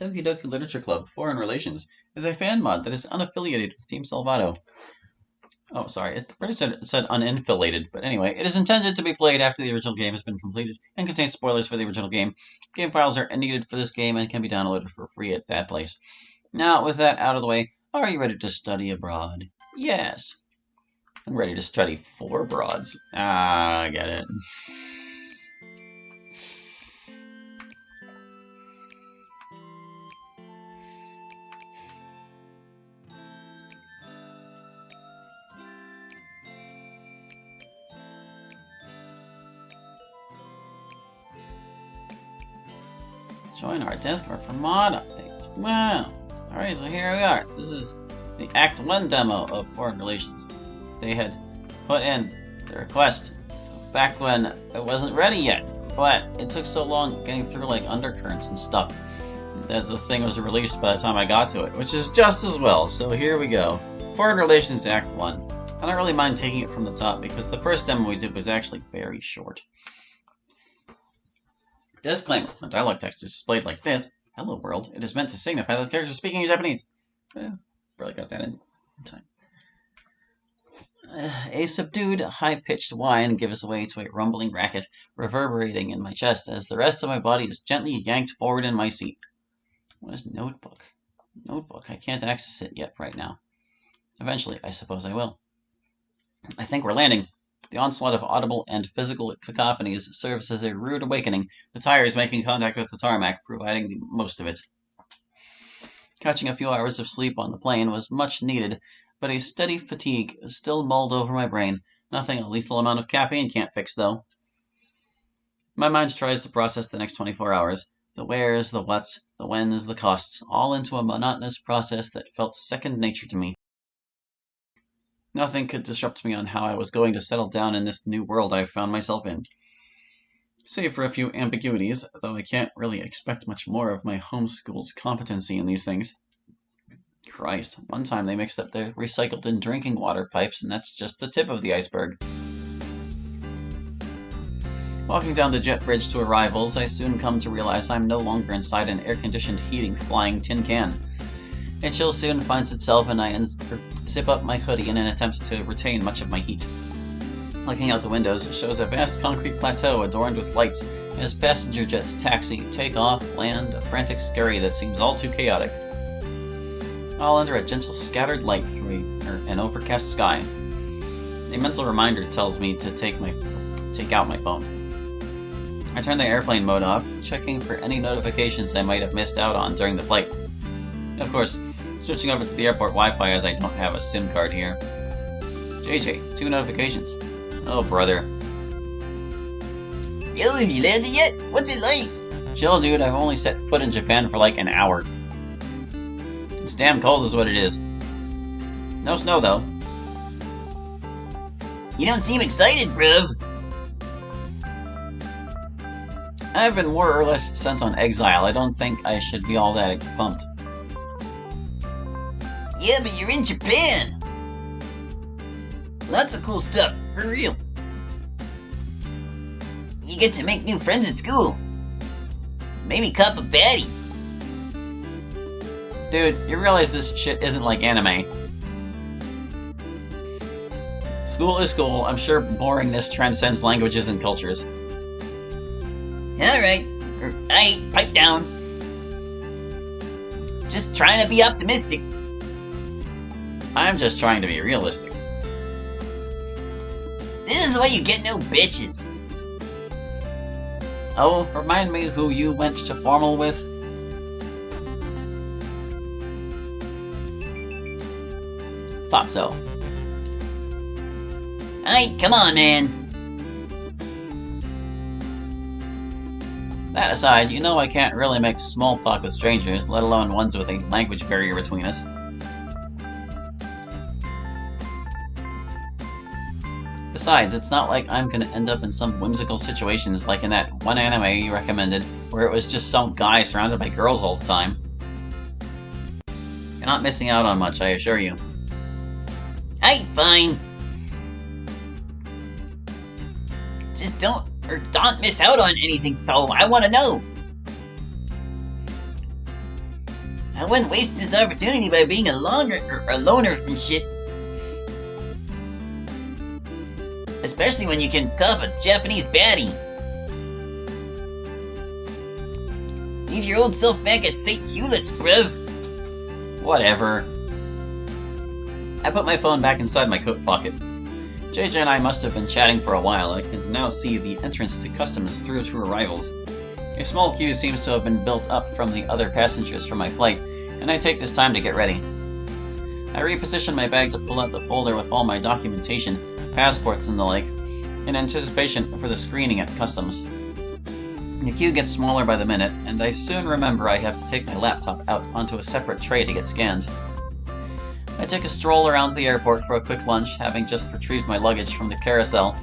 Toki Doki Literature Club, Foreign Relations, is a fan mod that is unaffiliated with Team Salvato. Oh, sorry, it said uninfiliated, but anyway, it is intended to be played after the original game has been completed and contains spoilers for the original game. Game files are needed for this game and can be downloaded for free at that place. Now, with that out of the way, are you ready to study abroad? Yes. I'm ready to study 4 broads. Ah, I get it. Join our Discord for mod updates. Wow. Alright, so here we are. This is the Act 1 demo of Foreign Relations. They had put in the request back when it wasn't ready yet, but it took so long getting through like undercurrents and stuff that the thing was released by the time I got to it, which is just as well. So here we go. Foreign Relations Act 1. I don't really mind taking it from the top because the first demo we did was actually very short. Disclaimer. The dialogue text is displayed like this. Hello world. It is meant to signify that the character is speaking in Japanese. Barely got that in time. A subdued, high-pitched whine gives way to a rumbling racket, reverberating in my chest as the rest of my body is gently yanked forward in my seat. What is notebook? Notebook. I can't access it yet right now. Eventually, I suppose I will. I think we're landing. The onslaught of audible and physical cacophonies serves as a rude awakening, the tires making contact with the tarmac, providing the most of it. Catching a few hours of sleep on the plane was much needed, but a steady fatigue still mulled over my brain. Nothing a lethal amount of caffeine can't fix, though. My mind tries to process the next 24 hours. The wheres, the whats, the whens, the costs, all into a monotonous process that felt second nature to me. Nothing could disrupt me on how I was going to settle down in this new world I found myself in. Save for a few ambiguities, though I can't really expect much more of my homeschool's competency in these things. Christ, one time they mixed up the recycled and drinking water pipes, and that's just the tip of the iceberg. Walking down the jet bridge to arrivals, I soon come to realize I'm no longer inside an air-conditioned heating flying tin can. A chill soon finds itself and I zip up my hoodie in an attempt to retain much of my heat. Looking out the windows shows a vast concrete plateau adorned with lights as passenger jets taxi, take off, land, a frantic scurry that seems all too chaotic. All under a gentle scattered light through an overcast sky. A mental reminder tells me to take out my phone. I turn the airplane mode off, checking for any notifications I might have missed out on during the flight. Of course, switching over to the airport Wi-Fi as I don't have a SIM card here. JJ, 2 notifications. Oh, brother. Yo, have you landed yet? What's it like? Chill, dude. I've only set foot in Japan for like an hour. It's damn cold is what it is. No snow, though. You don't seem excited, bruv. I've been more or less sent on exile. I don't think I should be all that pumped. Yeah, but you're in Japan. Lots of cool stuff, for real. You get to make new friends at school. Maybe cop a baddie. Dude, you realize this shit isn't like anime. School is school. I'm sure boringness transcends languages and cultures. Alright. Pipe down. Just trying to be optimistic. I'm just trying to be realistic. This is why you get no bitches. Oh, remind me who you went to formal with? Thought so. Alright, come on, man. That aside, you know I can't really make small talk with strangers, let alone ones with a language barrier between us. Besides, it's not like I'm gonna end up in some whimsical situations like in that one anime you recommended, where it was just some guy surrounded by girls all the time. You're not missing out on much, I assure you. Alright, fine. Just don't miss out on anything, so I wanna know. I wouldn't waste this opportunity by being a loner and shit. Especially when you can cop a Japanese baddie. Leave your old self back at St. Hewlett's, bruv. Whatever. I put my phone back inside my coat pocket. JJ and I must have been chatting for a while. I can now see the entrance to customs through to arrivals. A small queue seems to have been built up from the other passengers from my flight, and I take this time to get ready. I reposition my bag to pull out the folder with all my documentation, passports and the like, in anticipation for the screening at customs. The queue gets smaller by the minute, and I soon remember I have to take my laptop out onto a separate tray to get scanned. I take a stroll around the airport for a quick lunch, having just retrieved my luggage from the carousel.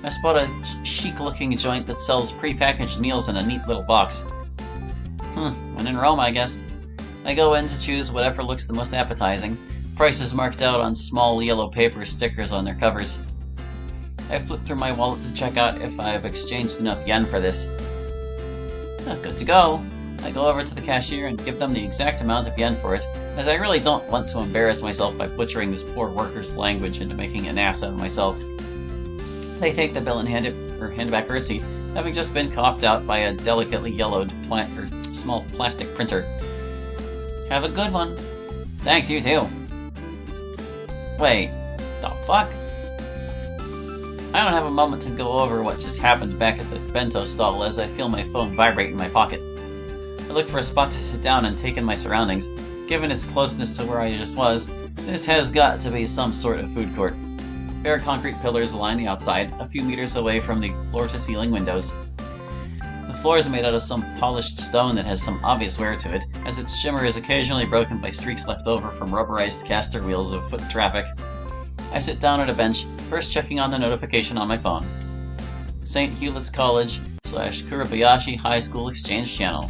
I spot a chic-looking joint that sells pre-packaged meals in a neat little box. When in Rome, I guess. I go in to choose whatever looks the most appetizing, prices marked out on small yellow paper stickers on their covers. I flip through my wallet to check out if I've exchanged enough yen for this. Good to go. I go over to the cashier and give them the exact amount of yen for it, as I really don't want to embarrass myself by butchering this poor worker's language into making an ass out of myself. They take the bill and hand back a receipt, having just been coughed out by a delicately yellowed small plastic printer. Have a good one. Thanks, you too. Wait, the fuck? I don't have a moment to go over what just happened back at the bento stall as I feel my phone vibrate in my pocket. I look for a spot to sit down and take in my surroundings. Given its closeness to where I just was, this has got to be some sort of food court. Bare concrete pillars line the outside, a few meters away from the floor-to-ceiling windows. The floor is made out of some polished stone that has some obvious wear to it, as its shimmer is occasionally broken by streaks left over from rubberized caster wheels of foot traffic. I sit down at a bench, first checking on the notification on my phone. St. Hewlett's College / Kurabayashi High School Exchange Channel.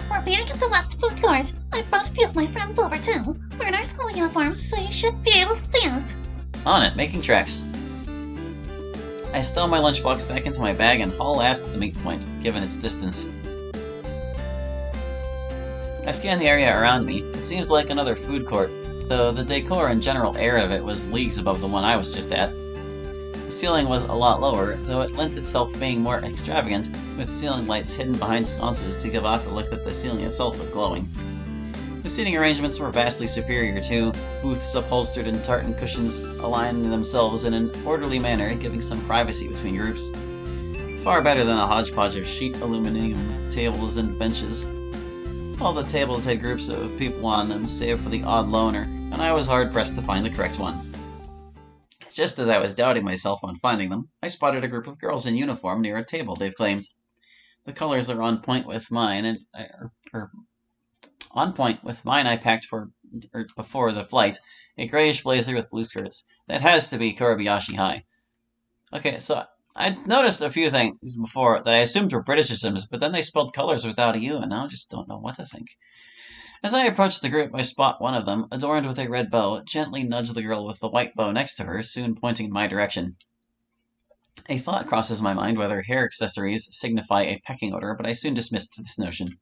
We're meeting at the West Food Court. I brought a few of my friends over too. We're in our school uniforms, so you should be able to see us. On it, making tracks. I stow my lunchbox back into my bag and haul ass to the meet point, given its distance. I scan the area around me. It seems like another food court, though the decor and general air of it was leagues above the one I was just at. The ceiling was a lot lower, though it lent itself being more extravagant, with ceiling lights hidden behind sconces to give off the look that the ceiling itself was glowing. The seating arrangements were vastly superior too, booths upholstered in tartan cushions aligning themselves in an orderly manner, giving some privacy between groups. Far better than a hodgepodge of sheet aluminum tables and benches. All the tables had groups of people on them, save for the odd loner, and I was hard-pressed to find the correct one. Just as I was doubting myself on finding them, I spotted a group of girls in uniform near a table they've claimed. The colors are on point with mine, I packed before the flight, a grayish blazer with blue skirts. That has to be Kurabayashi High. Okay, so I'd noticed a few things before that I assumed were Britishisms, but then they spelled colors without a U, and now I just don't know what to think. As I approach the group, I spot one of them, adorned with a red bow, gently nudge the girl with the white bow next to her, soon pointing in my direction. A thought crosses my mind whether hair accessories signify a pecking order, but I soon dismissed this notion.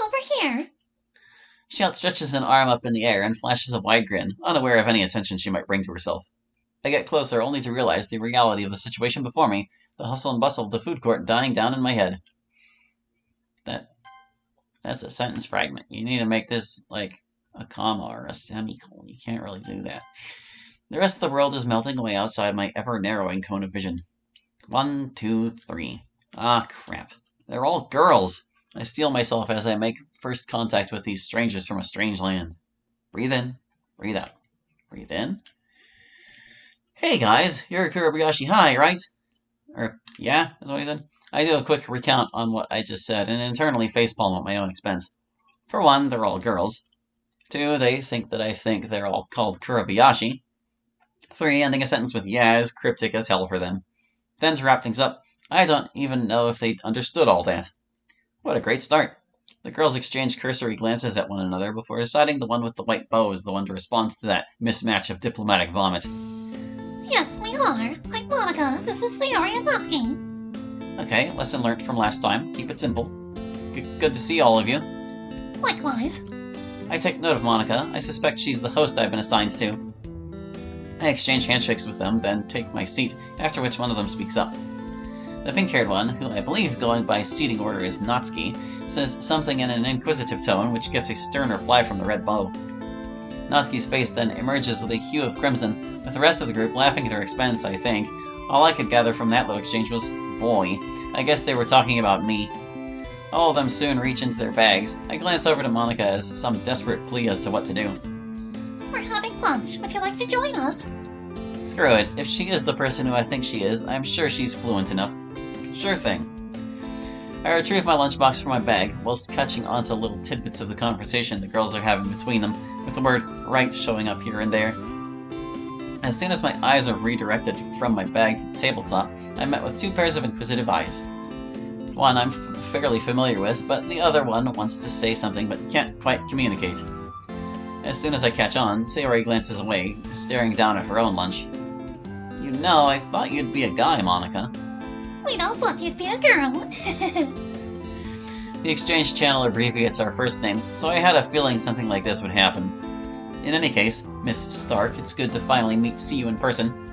Over here. She outstretches an arm up in the air and flashes a wide grin, unaware of any attention she might bring to herself. I get closer only to realize the reality of the situation before me, the hustle and bustle of the food court dying down in my head. That's a sentence fragment. You need to make this like a comma or a semicolon. You can't really do that. The rest of the world is melting away outside my ever-narrowing cone of vision. 1, 2, 3. Ah, crap. They're all girls. I steel myself as I make first contact with these strangers from a strange land. Breathe in. Breathe out. Breathe in. Hey guys, you're Kurabayashi High, right? Yeah, that's what he said. I do a quick recount on what I just said, and internally facepalm at my own expense. For one, they're all girls. 2, they think that I think they're all called Kurabayashi. 3, ending a sentence with yeah is cryptic as hell for them. Then to wrap things up, I don't even know if they understood all that. What a great start. The girls exchange cursory glances at one another before deciding the one with the white bow is the one to respond to that mismatch of diplomatic vomit. Yes, we are. I'm Monica. This is Sayori and Natsuki. Okay, lesson learned from last time. Keep it simple. Good to see all of you. Likewise. I take note of Monica. I suspect she's the host I've been assigned to. I exchange handshakes with them, then take my seat, after which one of them speaks up. The pink-haired one, who I believe going by seating order is Natsuki, says something in an inquisitive tone, which gets a stern reply from the red bow. Natsuki's face then emerges with a hue of crimson, with the rest of the group laughing at her expense, I think. All I could gather from that little exchange was, boy. I guess they were talking about me. All of them soon reach into their bags. I glance over to Monica as some desperate plea as to what to do. We're having lunch. Would you like to join us? Screw it. If she is the person who I think she is, I'm sure she's fluent enough. Sure thing. I retrieve my lunchbox from my bag, whilst catching onto little tidbits of the conversation the girls are having between them, with the word right showing up here and there. As soon as my eyes are redirected from my bag to the tabletop, I'm met with two pairs of inquisitive eyes. One I'm fairly familiar with, but the other one wants to say something but can't quite communicate. As soon as I catch on, Sayori glances away, staring down at her own lunch. You know, I thought you'd be a guy, Monica. We all thought you'd be a girl. The exchange channel abbreviates our first names, so I had a feeling something like this would happen. In any case, Miss Stark, it's good to finally see you in person.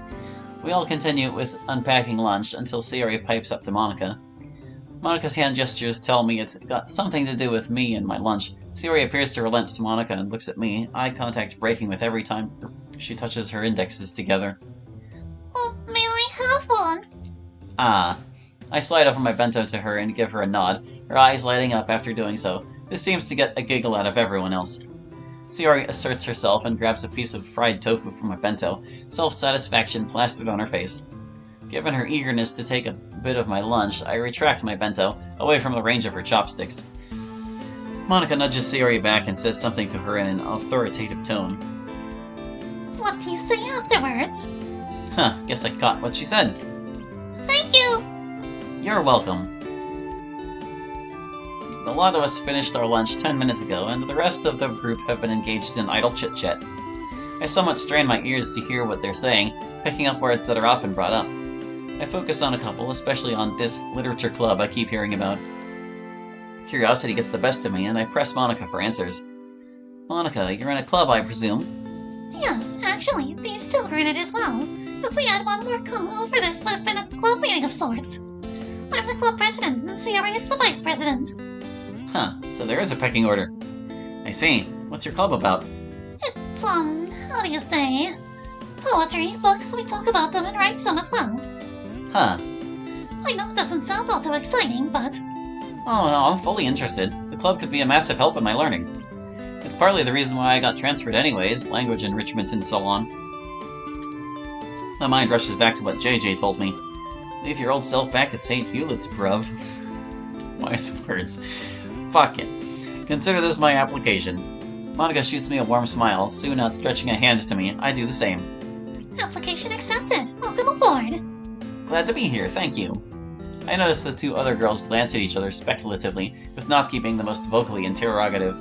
We all continue with unpacking lunch until Sayori pipes up to Monica. Monica's hand gestures tell me it's got something to do with me and my lunch. Sayori appears to relent to Monica and looks at me, eye contact breaking with every time she touches her indexes together. Oh, may I have one? Ah. I slide over my bento to her and give her a nod, her eyes lighting up after doing so. This seems to get a giggle out of everyone else. Sayori asserts herself and grabs a piece of fried tofu from my bento, self-satisfaction plastered on her face. Given her eagerness to take a bit of my lunch, I retract my bento, away from the range of her chopsticks. Monica nudges Sayori back and says something to her in an authoritative tone. What do you say afterwards? Huh, guess I caught what she said. Thank you! You're welcome. The lot of us finished our lunch 10 minutes ago, and the rest of the group have been engaged in idle chit-chat. I somewhat strain my ears to hear what they're saying, picking up words that are often brought up. I focus on a couple, especially on this literature club I keep hearing about. Curiosity gets the best of me, and I press Monica for answers. Monica, you're in a club, I presume? Yes, actually, these two are in it as well. If we had one more come over, this would have been a club meeting of sorts. I'm the club president, and Sayori is the vice president. Huh, so there is a pecking order. I see. What's your club about? It's, how do you say? Poetry, books, we talk about them and write some as well. Huh. I know it doesn't sound all too exciting, but... Oh, no, I'm fully interested. The club could be a massive help in my learning. It's partly the reason why I got transferred anyways, language enrichment and so on. My mind rushes back to what JJ told me. Leave your old self back at St. Hewlett's, bruv. Wise words. Fuck it. Consider this my application. Monica shoots me a warm smile, soon outstretching a hand to me. I do the same. Application accepted. Welcome aboard. Glad to be here, thank you. I notice the two other girls glance at each other speculatively, with Natsuki being the most vocally interrogative.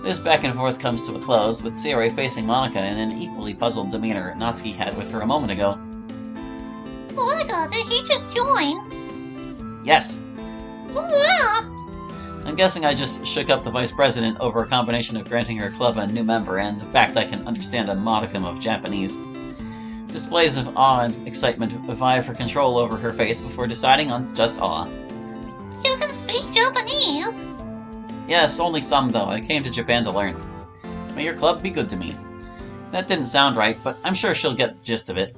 This back and forth comes to a close, with Sayori facing Monica in an equally puzzled demeanor Natsuki had with her a moment ago. Monica, did he just join? Yes. Wow! I'm guessing I just shook up the vice president over a combination of granting her club a new member and the fact I can understand a modicum of Japanese. Displays of awe and excitement vie for control over her face before deciding on just awe. You can speak Japanese! Yes, only some though. I came to Japan to learn. May your club be good to me. That didn't sound right, but I'm sure she'll get the gist of it.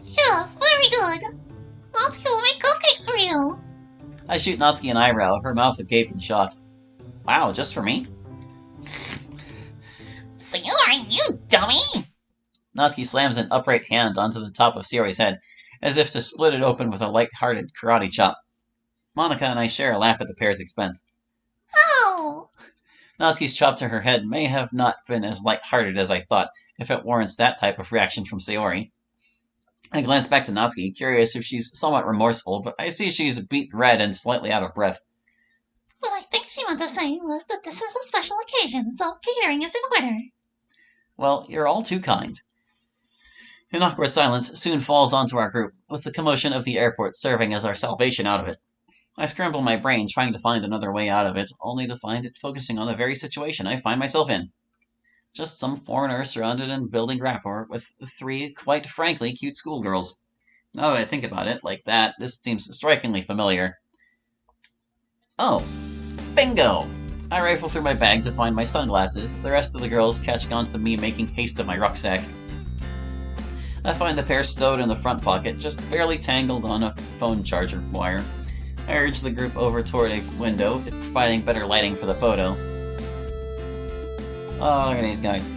Yes, very good. Natsuki will make cupcakes for you. I shoot Natsuki an eyebrow, her mouth agape in shock. Wow, just for me? Sayori, you dummy! Natsuki slams an upright hand onto the top of Sayori's head, as if to split it open with a light-hearted karate chop. Monica and I share a laugh at the pair's expense. Oh! Natsuki's chop to her head may have not been as light-hearted as I thought, if it warrants that type of reaction from Sayori. I glance back to Natsuki, curious if she's somewhat remorseful, but I see she's beet red and slightly out of breath. What I think she meant to say was that this is a special occasion, so catering is in order. Well, you're all too kind. An awkward silence soon falls onto our group, with the commotion of the airport serving as our salvation out of it. I scramble my brain trying to find another way out of it, only to find it focusing on the very situation I find myself in. Just some foreigner surrounded and building rapport with three, quite frankly, cute schoolgirls. Now that I think about it like that, this seems strikingly familiar. Oh, bingo! I rifle through my bag to find my sunglasses, the rest of the girls catching on to me making haste of my rucksack. I find the pair stowed in the front pocket, just barely tangled on a phone charger wire. I urge the group over toward a window, providing better lighting for the photo. Oh, look at these guys.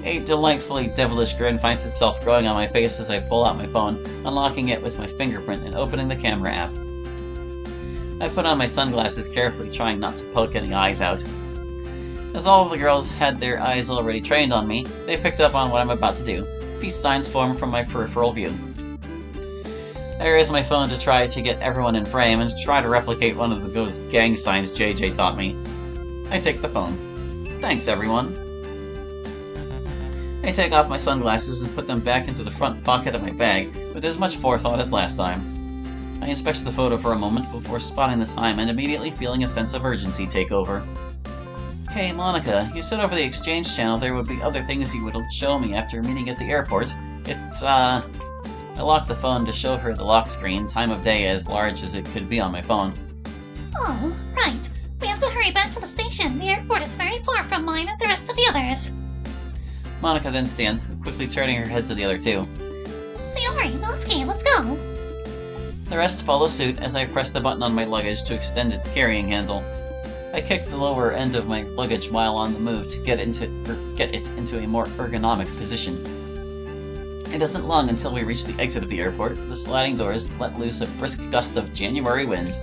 A delightfully devilish grin finds itself growing on my face as I pull out my phone, unlocking it with my fingerprint and opening the camera app. I put on my sunglasses carefully, trying not to poke any eyes out. As all of the girls had their eyes already trained on me, they picked up on what I'm about to do. Peace signs form from my peripheral view. I raise my phone to try to get everyone in frame and try to replicate one of those gang signs JJ taught me. I take the phone. Thanks, everyone. I take off my sunglasses and put them back into the front pocket of my bag with as much forethought as last time. I inspect the photo for a moment before spotting the time and immediately feeling a sense of urgency take over. Hey, Monica, you said over the exchange channel there would be other things you would show me after meeting at the airport. I locked the phone to show her the lock screen, time of day as large as it could be on my phone. Oh, right. We have to hurry back to the station. The airport is very far from mine and the rest of the others. Monica then stands, quickly turning her head to the other two. Sorry, Natsuki, let's go. The rest follow suit as I press the button on my luggage to extend its carrying handle. I kick the lower end of my luggage while on the move to get it into a more ergonomic position. It isn't long until we reach the exit of the airport. The sliding doors let loose a brisk gust of January wind.